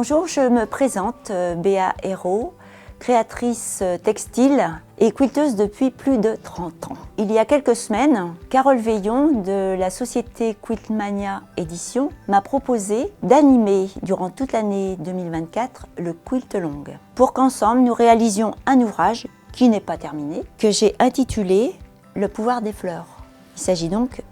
Bonjour, je me présente, Béa Hérault, créatrice textile et quilteuse depuis plus de 30 ans. Il y a quelques semaines, Carole Veillon de la société Quiltmania Édition m'a proposé d'animer durant toute l'année 2024 le Quilt Long, pour qu'ensemble nous réalisions un ouvrage qui n'est pas terminé, que j'ai intitulé Le pouvoir des fleurs. Il s'agit donc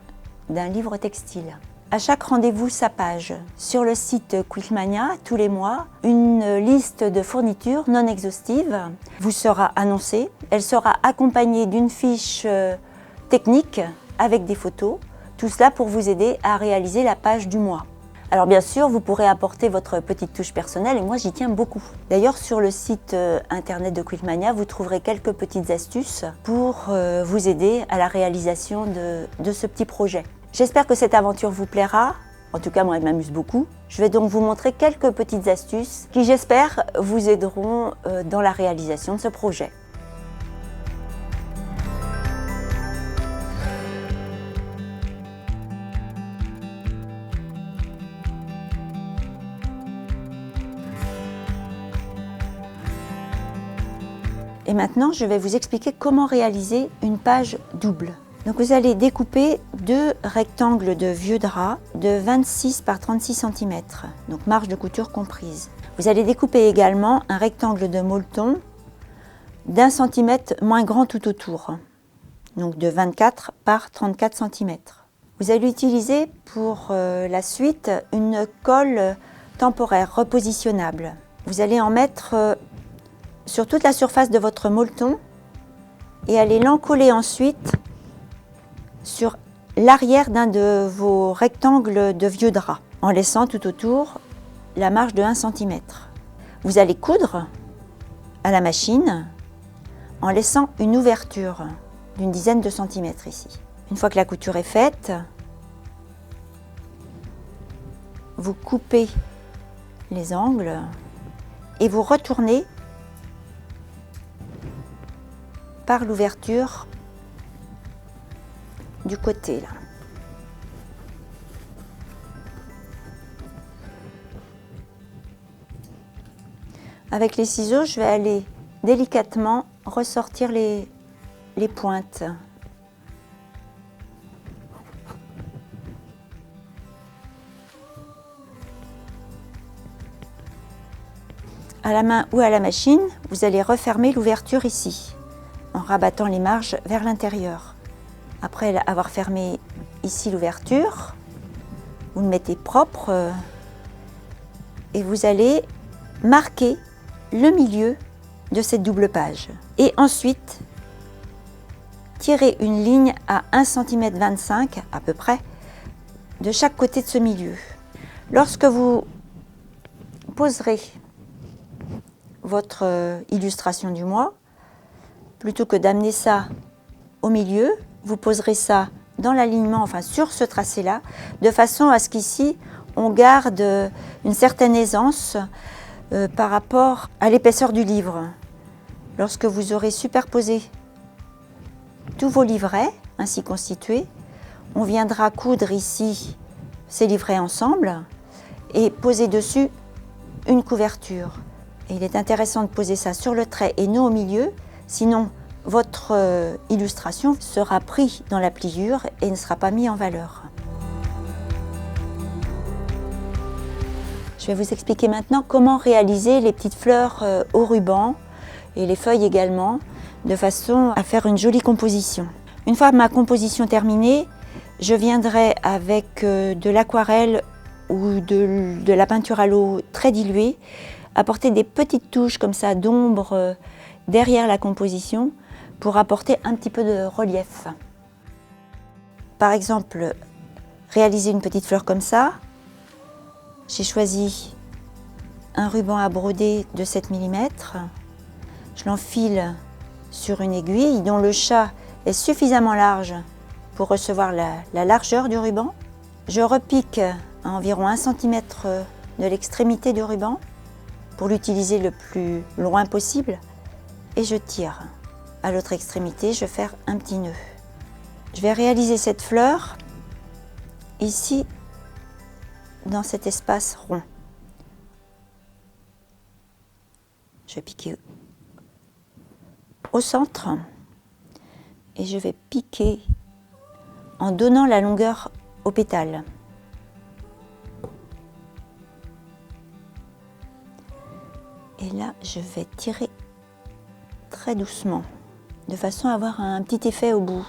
d'un livre textile. À chaque rendez-vous sa page. Sur le site Quiltmania, tous les mois, une liste de fournitures non exhaustive vous sera annoncée. Elle sera accompagnée d'une fiche technique avec des photos. Tout cela pour vous aider à réaliser la page du mois. Alors bien sûr, vous pourrez apporter votre petite touche personnelle et moi j'y tiens beaucoup. D'ailleurs, sur le site internet de Quiltmania, vous trouverez quelques petites astuces pour vous aider à la réalisation de ce petit projet. J'espère que cette aventure vous plaira. En tout cas, moi, elle m'amuse beaucoup. Je vais donc vous montrer quelques petites astuces qui, j'espère, vous aideront dans la réalisation de ce projet. Et maintenant, je vais vous expliquer comment réaliser une page double. Donc vous allez découper deux rectangles de vieux drap de 26 par 36 cm, donc marge de couture comprise. Vous allez découper également un rectangle de molleton d'1 cm moins grand tout autour, donc de 24 par 34 cm. Vous allez utiliser pour la suite une colle temporaire repositionnable. Vous allez en mettre sur toute la surface de votre molleton et allez l'encoller ensuite sur l'arrière d'un de vos rectangles de vieux drap, en laissant tout autour la marge de 1 cm. Vous allez coudre à la machine en laissant une ouverture d'une dizaine de centimètres ici. Une fois que la couture est faite, vous coupez les angles et vous retournez par l'ouverture du côté là. Avec les ciseaux, je vais aller délicatement ressortir les pointes. À la main ou à la machine, vous allez refermer l'ouverture ici, en rabattant les marges vers l'intérieur. Après avoir fermé ici l'ouverture, vous le mettez propre et vous allez marquer le milieu de cette double page. Et ensuite, tirer une ligne à 1,25 cm à peu près de chaque côté de ce milieu. Lorsque vous poserez votre illustration du mois, plutôt que d'amener ça au milieu, vous poserez ça dans l'alignement, enfin sur ce tracé-là, de façon à ce qu'ici, on garde une certaine aisance par rapport à l'épaisseur du livre. Lorsque vous aurez superposé tous vos livrets, ainsi constitués, on viendra coudre ici ces livrets ensemble et poser dessus une couverture. Et il est intéressant de poser ça sur le trait et non au milieu, sinon votre illustration sera prise dans la pliure et ne sera pas mise en valeur. Je vais vous expliquer maintenant comment réaliser les petites fleurs au ruban et les feuilles également, de façon à faire une jolie composition. Une fois ma composition terminée, je viendrai avec de l'aquarelle ou de la peinture à l'eau très diluée, apporter des petites touches comme ça d'ombre derrière la composition, pour apporter un petit peu de relief. Par exemple, réaliser une petite fleur comme ça. J'ai choisi un ruban à broder de 7 mm. Je l'enfile sur une aiguille dont le chat est suffisamment large pour recevoir la largeur du ruban. Je repique à environ 1 cm de l'extrémité du ruban pour l'utiliser le plus loin possible et je tire. À l'autre extrémité, je vais faire un petit nœud. Je vais réaliser cette fleur ici dans cet espace rond. Je vais piquer au centre et je vais piquer en donnant la longueur au pétale. Et là, je vais tirer très doucement, de façon à avoir un petit effet au bout.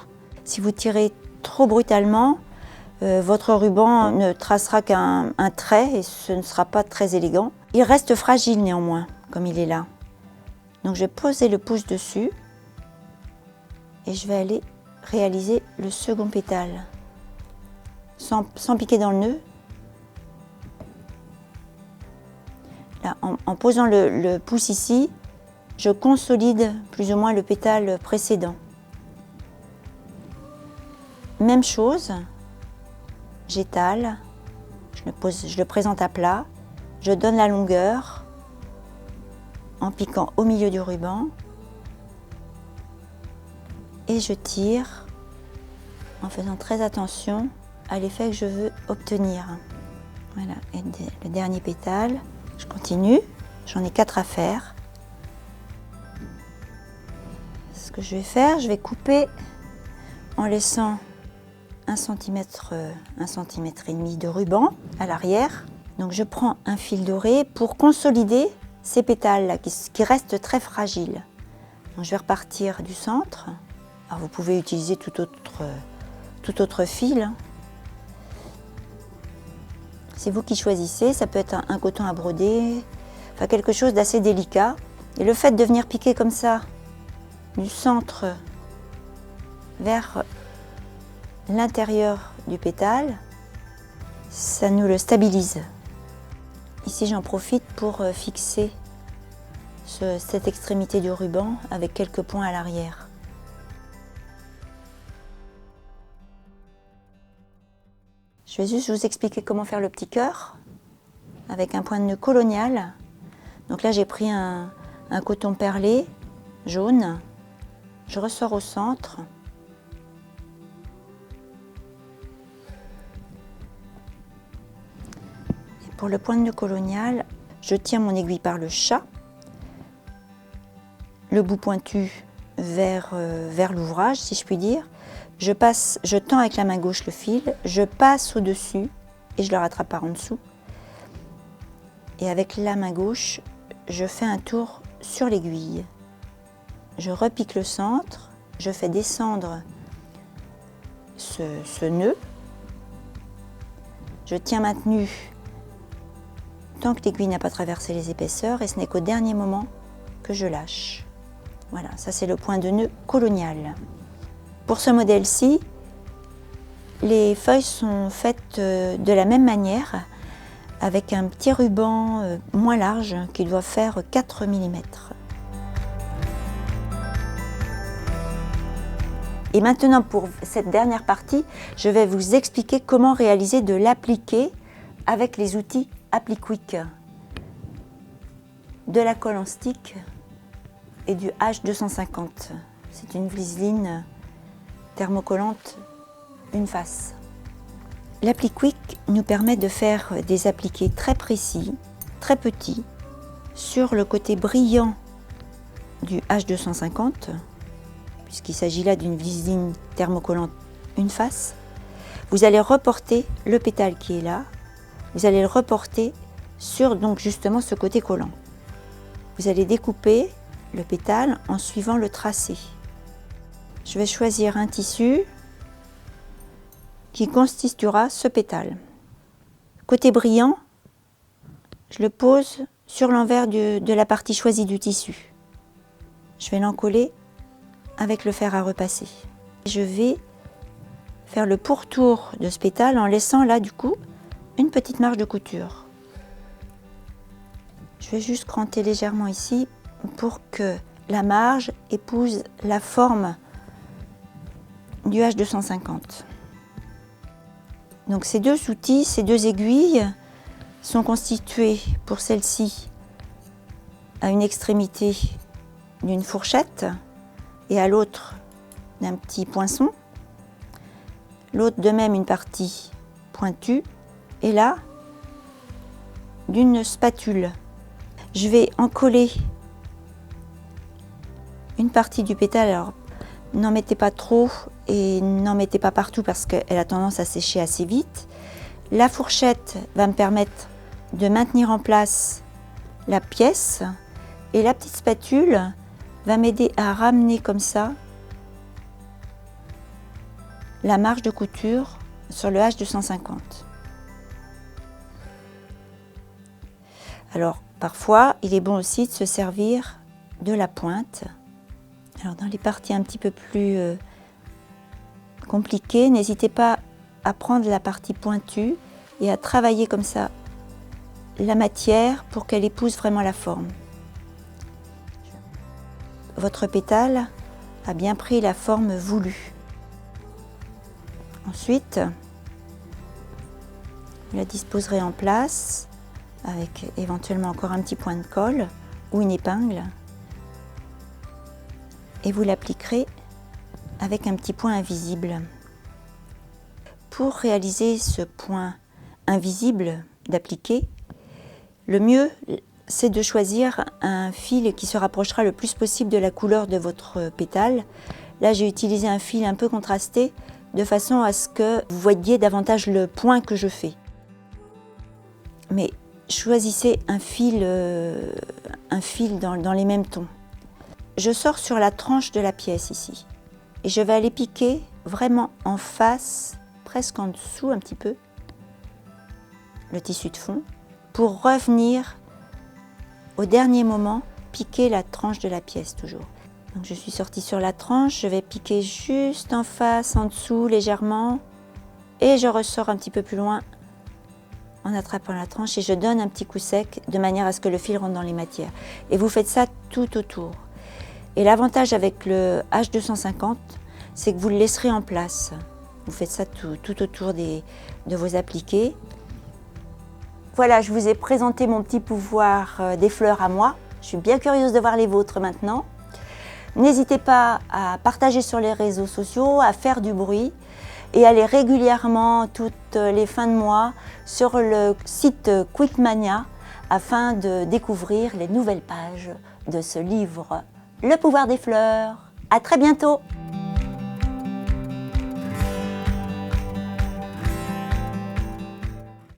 Si vous tirez trop brutalement, votre ruban ne tracera qu'un trait et ce ne sera pas très élégant. Il reste fragile néanmoins, comme il est là. Donc je vais poser le pouce dessus et je vais aller réaliser le second pétale. Sans piquer dans le nœud. Là, en posant le pouce ici, je consolide plus ou moins le pétale précédent. Même chose, j'étale, je le présente à plat, je donne la longueur en piquant au milieu du ruban et je tire en faisant très attention à l'effet que je veux obtenir. Voilà, et le dernier pétale, je continue, j'en ai 4 à faire. Ce que je vais faire, je vais couper en laissant 1 cm et demi de ruban à l'arrière. Donc je prends un fil doré pour consolider ces pétales là qui restent très fragiles. Donc je vais repartir du centre. Alors vous pouvez utiliser tout autre fil. C'est vous qui choisissez, ça peut être un coton à broder, enfin quelque chose d'assez délicat. Et le fait de venir piquer comme ça, du centre vers l'intérieur du pétale, ça nous le stabilise. Ici j'en profite pour fixer cette extrémité du ruban avec quelques points à l'arrière. Je vais juste vous expliquer comment faire le petit cœur avec un point de nœud colonial. Donc là j'ai pris un coton perlé jaune, je ressors au centre. Et pour le point de nœud colonial, je tiens mon aiguille par le chat, le bout pointu vers l'ouvrage si je puis dire. Je tends avec la main gauche le fil, je passe au-dessus et je le rattrape par en dessous. Et avec la main gauche, je fais un tour sur l'aiguille. Je repique le centre, je fais descendre ce nœud. Je tiens maintenu tant que l'aiguille n'a pas traversé les épaisseurs et ce n'est qu'au dernier moment que je lâche. Voilà, ça c'est le point de nœud colonial. Pour ce modèle-ci, les feuilles sont faites de la même manière, avec un petit ruban moins large qui doit faire 4 mm. Et maintenant, pour cette dernière partie, je vais vous expliquer comment réaliser de l'appliqué avec les outils Appliquick, de la colle en stick et du H250. C'est une Vliseline thermocollante une face. L'Appliquick nous permet de faire des appliqués très précis, très petits, sur le côté brillant du H250, puisqu'il s'agit là d'une Vliseline thermocollante une face. Vous allez reporter le pétale qui est là, vous allez le reporter sur donc justement ce côté collant. Vous allez découper le pétale en suivant le tracé. Je vais choisir un tissu qui constituera ce pétale. Côté brillant, je le pose sur l'envers de la partie choisie du tissu. Je vais l'encoller avec le fer à repasser. Je vais faire le pourtour de ce pétale en laissant là du coup une petite marge de couture. Je vais juste cranter légèrement ici pour que la marge épouse la forme du H250. Donc ces deux outils, ces deux aiguilles sont constitués pour celle-ci à une extrémité d'une fourchette et à l'autre d'un petit poinçon. L'autre de même une partie pointue et là d'une spatule. Je vais encoller une partie du pétale. Alors, n'en mettez pas trop et n'en mettez pas partout parce qu'elle a tendance à sécher assez vite. La fourchette va me permettre de maintenir en place la pièce et la petite spatule va m'aider à ramener comme ça la marge de couture sur le H250. Alors parfois il est bon aussi de se servir de la pointe. Alors dans les parties un petit peu plus compliquées, n'hésitez pas à prendre la partie pointue et à travailler comme ça la matière pour qu'elle épouse vraiment la forme. Votre pétale a bien pris la forme voulue. Ensuite, vous la disposerez en place avec éventuellement encore un petit point de colle ou une épingle et vous l'appliquerez avec un petit point invisible. Pour réaliser ce point invisible d'appliquer, le mieux c'est de choisir un fil qui se rapprochera le plus possible de la couleur de votre pétale. Là j'ai utilisé un fil un peu contrasté de façon à ce que vous voyiez davantage le point que je fais. Mais choisissez un fil dans les mêmes tons. Je sors sur la tranche de la pièce ici et je vais aller piquer vraiment en face, presque en dessous un petit peu, le tissu de fond pour revenir au dernier moment piquer la tranche de la pièce toujours. Donc je suis sortie sur la tranche, je vais piquer juste en face, en dessous légèrement et je ressors un petit peu plus loin en attrapant la tranche et je donne un petit coup sec de manière à ce que le fil rentre dans les matières. Et vous faites ça tout autour. Et l'avantage avec le H250, c'est que vous le laisserez en place. Vous faites ça tout autour de vos appliqués. Voilà, je vous ai présenté mon petit pouvoir des fleurs à moi. Je suis bien curieuse de voir les vôtres maintenant. N'hésitez pas à partager sur les réseaux sociaux, à faire du bruit et aller régulièrement toutes les fins de mois sur le site Quiltmania afin de découvrir les nouvelles pages de ce livre, Le pouvoir des fleurs. À très bientôt!